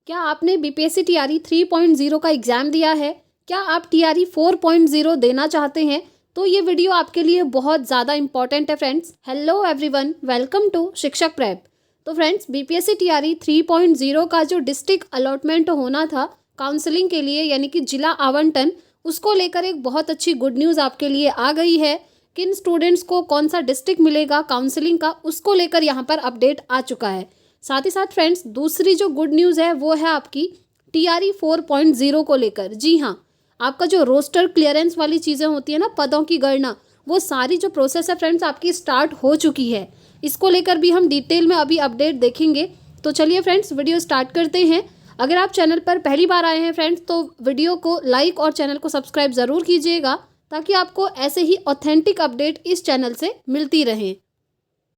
क्या आपने BPSC TRE 3.0 का एग्ज़ाम दिया है? क्या आप टीआरई 4.0 देना चाहते हैं? तो ये वीडियो आपके लिए बहुत ज़्यादा इंपॉर्टेंट है friends. Hello everyone, welcome to Shikshak prep. तो फ्रेंड्स, बीपीएससी टीआरई 3.0 का जो डिस्ट्रिक्ट अलॉटमेंट होना था काउंसलिंग के लिए, यानी कि जिला आवंटन, उसको लेकर एक बहुत अच्छी गुड न्यूज़ आपके लिए आ गई है। किन स्टूडेंट्स को कौन सा डिस्ट्रिक्ट मिलेगा काउंसलिंग का, उसको लेकर यहाँ पर अपडेट आ चुका है। साथ ही साथ फ्रेंड्स, दूसरी जो गुड न्यूज़ है वो है आपकी टीआरई 4.0 को लेकर। जी हाँ, आपका जो रोस्टर क्लियरेंस वाली चीज़ें होती है ना, पदों की गणना, वो सारी जो प्रोसेस है फ्रेंड्स आपकी स्टार्ट हो चुकी है। इसको लेकर भी हम डिटेल में अभी अपडेट देखेंगे। तो चलिए फ्रेंड्स, वीडियो स्टार्ट करते हैं। अगर आप चैनल पर पहली बार आए हैं फ्रेंड्स, तो वीडियो को लाइक और चैनल को सब्सक्राइब ज़रूर कीजिएगा, ताकि आपको ऐसे ही ऑथेंटिक अपडेट इस चैनल से मिलती रहें।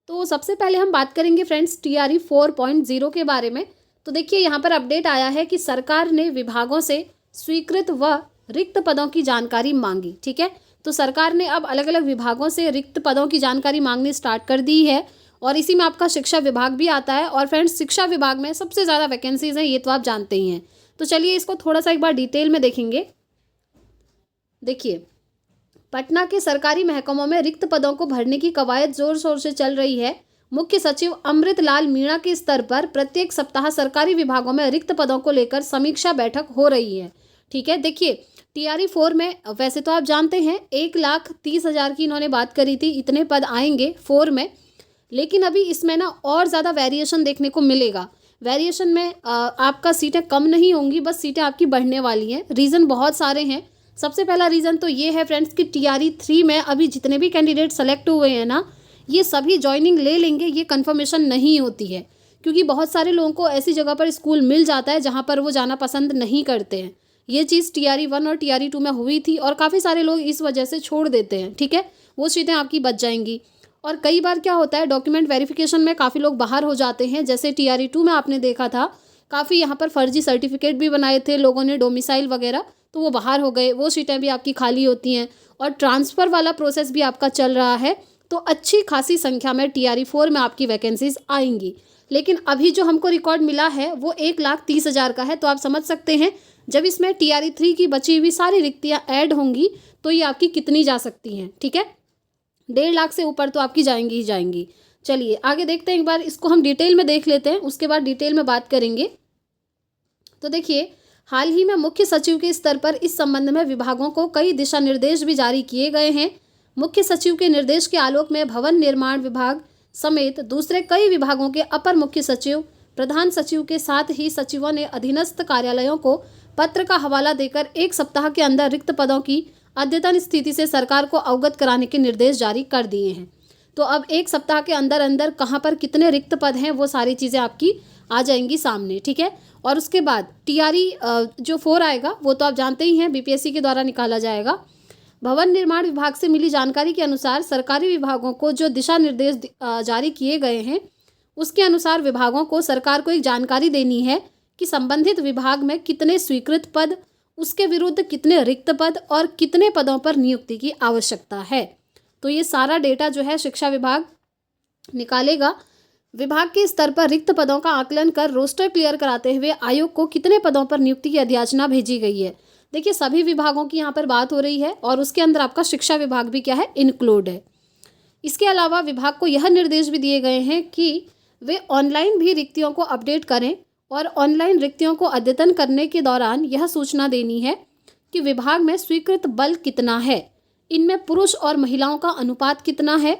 तो सबसे पहले हम बात करेंगे फ्रेंड्स टीआरई 4.0 के बारे में। तो देखिए, यहाँ पर अपडेट आया है कि सरकार ने विभागों से स्वीकृत व रिक्त पदों की जानकारी मांगी। ठीक है, तो सरकार ने अब अलग अलग विभागों से रिक्त पदों की जानकारी मांगनी स्टार्ट कर दी है, और इसी में आपका शिक्षा विभाग भी आता है। और फ्रेंड्स, शिक्षा विभाग में सबसे ज़्यादा वैकेंसीज हैं, ये तो आप जानते ही हैं। तो चलिए इसको थोड़ा सा एक बार डिटेल में देखेंगे। देखिए, पटना के सरकारी महकमों में रिक्त पदों को भरने की कवायद जोर शोर से चल रही है। मुख्य सचिव अमृत लाल मीणा के स्तर पर प्रत्येक सप्ताह सरकारी विभागों में रिक्त पदों को लेकर समीक्षा बैठक हो रही है। ठीक है, देखिए टीआरई 4 में वैसे तो आप जानते हैं 1,30,000 की इन्होंने बात करी थी, इतने पद आएंगे 4 में। लेकिन अभी इसमें ना और ज़्यादा वेरिएशन देखने को मिलेगा। वेरिएशन में आपका सीटें कम नहीं होंगी, बस सीटें आपकी बढ़ने वाली हैं। रीज़न बहुत सारे हैं। सबसे पहला रीज़न तो ये है फ्रेंड्स कि टीआरई 3 में अभी जितने भी कैंडिडेट सेलेक्ट हुए हैं ना, ये सभी ज्वाइनिंग ले लेंगे, ये कन्फर्मेशन नहीं होती है। क्योंकि बहुत सारे लोगों को ऐसी जगह पर स्कूल मिल जाता है जहाँ पर वो जाना पसंद नहीं करते हैं। ये चीज़ टीआरई 1 और टीआरई 2 में हुई थी, और काफ़ी सारे लोग इस वजह से छोड़ देते हैं। ठीक है, वो सीटें आपकी बच जाएंगी। और कई बार क्या होता है, डॉक्यूमेंट वेरिफिकेशन में काफ़ी लोग बाहर हो जाते हैं। जैसे टीआरई 2 में आपने देखा था, काफ़ी यहाँ पर फर्जी सर्टिफिकेट भी बनाए थे लोगों ने, डोमिसाइल वगैरह, तो वो बाहर हो गए। वो सीटें भी आपकी खाली होती हैं। और ट्रांसफ़र वाला प्रोसेस भी आपका चल रहा है, तो अच्छी खासी संख्या में टीआरई 4 में आपकी वैकेंसीज आएंगी। लेकिन अभी जो हमको रिकॉर्ड मिला है वो 1,30,000 का है। तो आप समझ सकते हैं, जब इसमें टीआरई 3 की बची हुई सारी रिक्तियाँ ऐड होंगी तो ये आपकी कितनी जा सकती हैं। ठीक है, 1.5 लाख से ऊपर तो आपकी जाएंगी ही जाएंगी। चलिए आगे देखते हैं, एक बार इसको हम डिटेल में देख लेते हैं, उसके बाद डिटेल में बात करेंगे। तो देखिए, हाल ही में मुख्य सचिव के स्तर पर इस संबंध में विभागों को कई दिशा निर्देश भी जारी किए गए हैं। मुख्य सचिव के निर्देश के आलोक में भवन निर्माण विभाग समेत दूसरे कई विभागों के अपर मुख्य सचिव, प्रधान सचिव के साथ ही सचिवों ने अधीनस्थ कार्यालयों को पत्र का हवाला देकर 1 सप्ताह के अंदर रिक्त पदों की अद्यतन स्थिति से सरकार को अवगत कराने के निर्देश जारी कर दिए हैं। तो अब 1 सप्ताह के अंदर अंदर कहाँ पर कितने रिक्त पद हैं, वो सारी चीज़ें आपकी आ जाएंगी सामने। ठीक है, और उसके बाद टीआरई जो 4 आएगा वो तो आप जानते ही हैं, बीपीएससी के द्वारा निकाला जाएगा। भवन निर्माण विभाग से मिली जानकारी के अनुसार सरकारी विभागों को जो दिशा निर्देश जारी किए गए हैं, उसके अनुसार विभागों को सरकार को एक जानकारी देनी है कि संबंधित विभाग में कितने स्वीकृत पद, उसके विरुद्ध कितने रिक्त पद और कितने पदों पर नियुक्ति की आवश्यकता है। तो ये सारा डेटा जो है शिक्षा विभाग निकालेगा। विभाग के स्तर पर रिक्त पदों का आकलन कर रोस्टर क्लियर कराते हुए आयोग को कितने पदों पर नियुक्ति की अधियाचना भेजी गई है। देखिए, सभी विभागों की यहाँ पर बात हो रही है, और उसके अंदर आपका शिक्षा विभाग भी क्या है, इंक्लूड है। इसके अलावा विभाग को यह निर्देश भी दिए गए हैं कि वे ऑनलाइन भी रिक्तियों को अपडेट करें, और ऑनलाइन रिक्तियों को अद्यतन करने के दौरान यह सूचना देनी है कि विभाग में स्वीकृत बल कितना है, इनमें पुरुष और महिलाओं का अनुपात कितना है,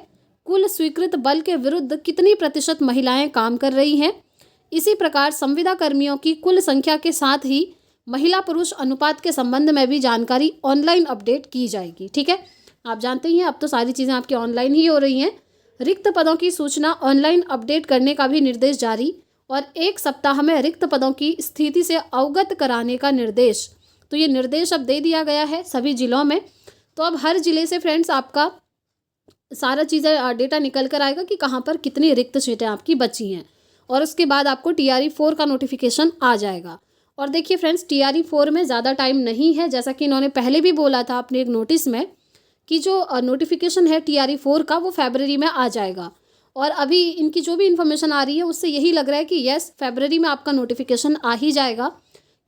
कुल स्वीकृत बल के विरुद्ध कितनी प्रतिशत महिलाएं काम कर रही हैं। इसी प्रकार संविदा कर्मियों की कुल संख्या के साथ ही महिला पुरुष अनुपात के संबंध में भी जानकारी ऑनलाइन अपडेट की जाएगी। ठीक है, आप जानते ही हैं अब तो सारी चीज़ें आपकी ऑनलाइन ही हो रही हैं। रिक्त पदों की सूचना ऑनलाइन अपडेट करने का भी निर्देश जारी, और 1 सप्ताह में रिक्त पदों की स्थिति से अवगत कराने का निर्देश। तो ये निर्देश अब दे दिया गया है सभी जिलों में। तो अब हर जिले से फ्रेंड्स आपका सारा चीज़ें डेटा निकल कर आएगा कि कहाँ पर कितनी रिक्त सीटें आपकी बची हैं, और उसके बाद आपको टीआरई 4 का नोटिफिकेशन आ जाएगा। और देखिए फ्रेंड्स, टीआरई 4 में ज़्यादा टाइम नहीं है, जैसा कि इन्होंने पहले भी बोला था अपने एक नोटिस में कि जो नोटिफिकेशन है टीआरई 4 का वो फरवरी में आ जाएगा। और अभी इनकी जो भी इन्फॉर्मेशन आ रही है उससे यही लग रहा है कि यस फरवरी में आपका नोटिफिकेशन आ ही जाएगा,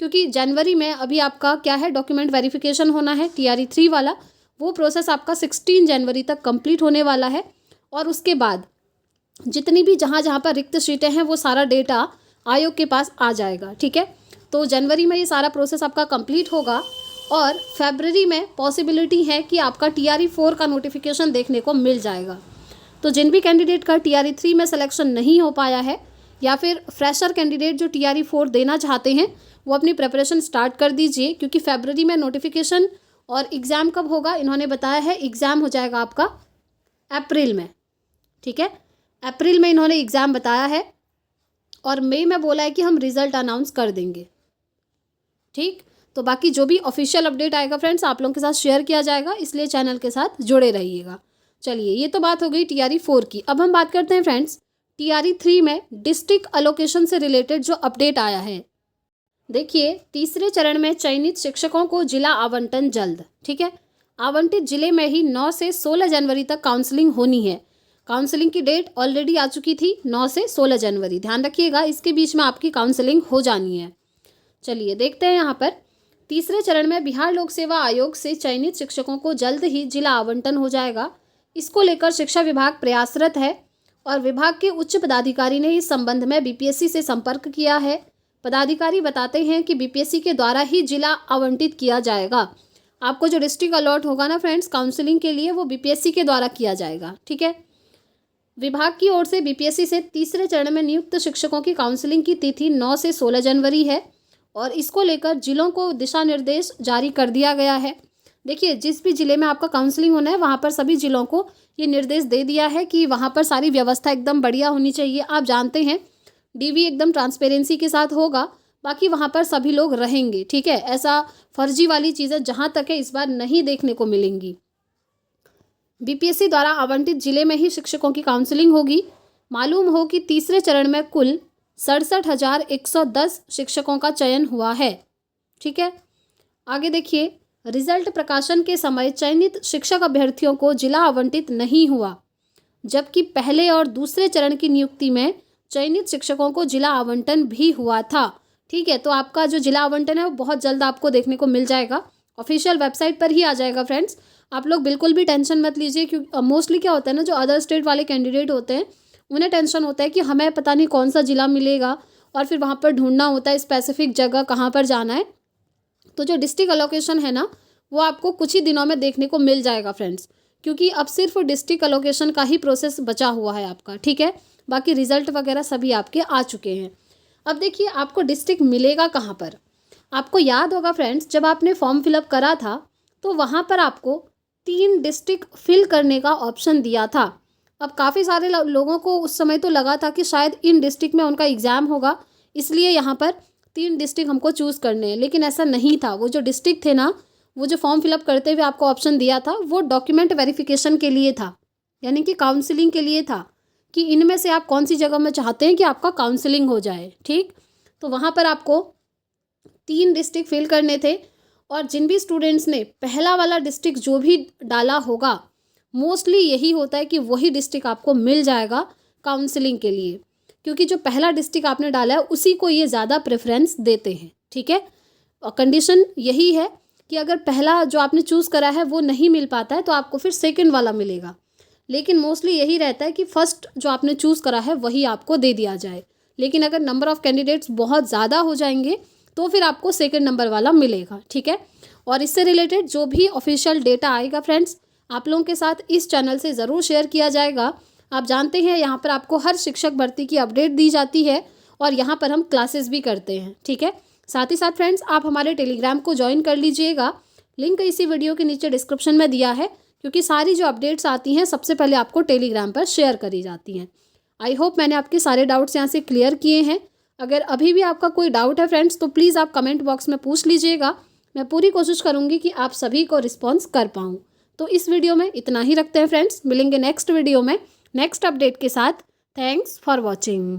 क्योंकि जनवरी में अभी आपका क्या है, डॉक्यूमेंट वेरिफिकेशन होना है TRE 3 वाला। वो प्रोसेस आपका 16 जनवरी तक कंप्लीट होने वाला है। और उसके बाद जितनी भी जहाँ जहाँ पर रिक्त सीटें हैं वो सारा डेटा आयोग के पास आ जाएगा। ठीक है, तो जनवरी में ये सारा प्रोसेस आपका कंप्लीट होगा और फरवरी में पॉसिबिलिटी है कि आपका TRE 4 का नोटिफिकेशन देखने को मिल जाएगा। तो जिन भी कैंडिडेट का TRE 3 में सिलेक्शन नहीं हो पाया है या फिर फ्रेशर कैंडिडेट जो TRE 4 देना चाहते हैं वो अपनी प्रिपरेशन स्टार्ट कर दीजिए, क्योंकि फरवरी में नोटिफिकेशन और एग्ज़ाम कब होगा इन्होंने बताया है, एग्ज़ाम हो जाएगा आपका अप्रैल में। ठीक है, अप्रैल में इन्होंने एग्ज़ाम बताया है और मई में बोला है कि हम रिज़ल्ट अनाउंस कर देंगे। ठीक, तो बाकी जो भी ऑफिशियल अपडेट आएगा फ्रेंड्स आप लोगों के साथ शेयर किया जाएगा, इसलिए चैनल के साथ जुड़े रहिएगा। चलिए, ये तो बात हो गई TRE 4 की। अब हम बात करते हैं फ्रेंड्स TRE 3 में डिस्ट्रिक्ट अलोकेशन से रिलेटेड जो अपडेट आया है। देखिए, तीसरे चरण में चयनित शिक्षकों को जिला आवंटन जल्द। ठीक है, आवंटित जिले में ही 9 से 16 जनवरी तक काउंसलिंग होनी है। काउंसलिंग की डेट ऑलरेडी आ चुकी थी 9 से 16 जनवरी, ध्यान रखिएगा इसके बीच में आपकी काउंसलिंग हो जानी है। चलिए देखते हैं यहाँ पर तीसरे चरण में बिहार लोक सेवा आयोग से चयनित शिक्षकों को जल्द ही जिला आवंटन हो जाएगा। इसको लेकर शिक्षा विभाग प्रयासरत है और विभाग के उच्च पदाधिकारी ने इस संबंध में BPSC से संपर्क किया है। पदाधिकारी बताते हैं कि BPSC के द्वारा ही जिला आवंटित किया जाएगा। आपको जो डिस्ट्रिक्ट अलॉट होगा ना फ्रेंड्स काउंसलिंग के लिए वो BPSC के द्वारा किया जाएगा। ठीक है, विभाग की ओर से BPSC से तीसरे चरण में नियुक्त शिक्षकों की काउंसलिंग की तिथि 9 से 16 जनवरी है और इसको लेकर जिलों को दिशा निर्देश जारी कर दिया गया है। देखिए, जिस भी ज़िले में आपका काउंसलिंग होना है वहाँ पर सभी ज़िलों को ये निर्देश दे दिया है कि वहाँ पर सारी व्यवस्था एकदम बढ़िया होनी चाहिए। आप जानते हैं DV एकदम ट्रांसपेरेंसी के साथ होगा, बाकी वहाँ पर सभी लोग रहेंगे। ठीक है, ऐसा फर्जी वाली चीज़ें जहाँ तक है इस बार नहीं देखने को मिलेंगी। BPSC द्वारा आवंटित जिले में ही शिक्षकों की काउंसलिंग होगी। मालूम हो कि तीसरे चरण में कुल 67,110 शिक्षकों का चयन हुआ है। ठीक है, आगे देखिए, रिजल्ट प्रकाशन के समय चयनित शिक्षक अभ्यर्थियों को जिला आवंटित नहीं हुआ, जबकि पहले और दूसरे चरण की नियुक्ति में चयनित शिक्षकों को जिला आवंटन भी हुआ था। ठीक है, तो आपका जो जिला आवंटन है वो बहुत जल्द आपको देखने को मिल जाएगा, ऑफिशियल वेबसाइट पर ही आ जाएगा फ्रेंड्स। आप लोग बिल्कुल भी टेंशन मत लीजिए, क्योंकि मोस्टली क्या होता है ना, जो अदर स्टेट वाले कैंडिडेट होते हैं उन्हें टेंशन होता है कि हमें पता नहीं कौन सा ज़िला मिलेगा और फिर वहाँ पर ढूंढना होता है स्पेसिफिक जगह कहाँ पर जाना है। तो जो डिस्ट्रिक्ट अलोकेशन है ना वो आपको कुछ ही दिनों में देखने को मिल जाएगा फ्रेंड्स, क्योंकि अब सिर्फ डिस्ट्रिक्ट अलोकेशन का ही प्रोसेस बचा हुआ है आपका। ठीक है, बाकी रिजल्ट वगैरह सभी आपके आ चुके हैं। अब देखिए, आपको डिस्ट्रिक्ट मिलेगा कहाँ पर। आपको याद होगा फ्रेंड्स, जब आपने फॉर्म फिलअप करा था तो वहाँ पर आपको 3 डिस्ट्रिक्ट फिल करने का ऑप्शन दिया था। अब काफ़ी सारे लोगों को उस समय तो लगा था कि शायद इन डिस्ट्रिक्ट में उनका एग्ज़ाम होगा, इसलिए यहाँ पर 3 डिस्ट्रिक्ट हमको चूज़ करने हैं, लेकिन ऐसा नहीं था। वो जो डिस्ट्रिक्ट थे ना, वो जो फॉर्म फिलअप करते हुए आपको ऑप्शन दिया था वो डॉक्यूमेंट वेरिफिकेशन के लिए था, यानी कि काउंसलिंग के लिए था कि इनमें से आप कौन सी जगह में चाहते हैं कि आपका काउंसलिंग हो जाए। ठीक, तो वहाँ पर आपको 3 डिस्ट्रिक्ट फिल करने थे और जिन भी स्टूडेंट्स ने पहला वाला डिस्ट्रिक्ट जो भी डाला होगा, मोस्टली यही होता है कि वही डिस्ट्रिक्ट आपको मिल जाएगा काउंसलिंग के लिए, क्योंकि जो पहला डिस्ट्रिक्ट आपने डाला है उसी को ये ज़्यादा प्रेफरेंस देते हैं। ठीक है, और कंडीशन यही है कि अगर पहला जो आपने चूज़ करा है वो नहीं मिल पाता है तो आपको फिर सेकंड वाला मिलेगा, लेकिन मोस्टली यही रहता है कि फर्स्ट जो आपने चूज़ करा है वही आपको दे दिया जाए। लेकिन अगर नंबर ऑफ़ कैंडिडेट्स बहुत ज़्यादा हो जाएंगे तो फिर आपको सेकंड नंबर वाला मिलेगा। ठीक है, और इससे रिलेटेड जो भी ऑफिशियल डेटा आएगा फ्रेंड्स आप लोगों के साथ इस चैनल से ज़रूर शेयर किया जाएगा। आप जानते हैं यहाँ पर आपको हर शिक्षक भर्ती की अपडेट दी जाती है और यहाँ पर हम क्लासेस भी करते हैं। ठीक है, साथ ही साथ फ्रेंड्स आप हमारे टेलीग्राम को ज्वाइन कर लीजिएगा, लिंक इसी वीडियो के नीचे डिस्क्रिप्शन में दिया है, क्योंकि सारी जो अपडेट्स आती हैं सबसे पहले आपको टेलीग्राम पर शेयर करी जाती हैं। आई होप मैंने आपके सारे डाउट्स यहाँ से क्लियर किए हैं। अगर अभी भी आपका कोई डाउट है फ्रेंड्स तो प्लीज़ आप कमेंट बॉक्स में पूछ लीजिएगा, मैं पूरी कोशिश करूँगी कि आप सभी को रिस्पॉन्स कर पाऊँ। तो इस वीडियो में इतना ही रखते हैं फ्रेंड्स, मिलेंगे नेक्स्ट वीडियो में नेक्स्ट अपडेट के साथ। Thanks for watching.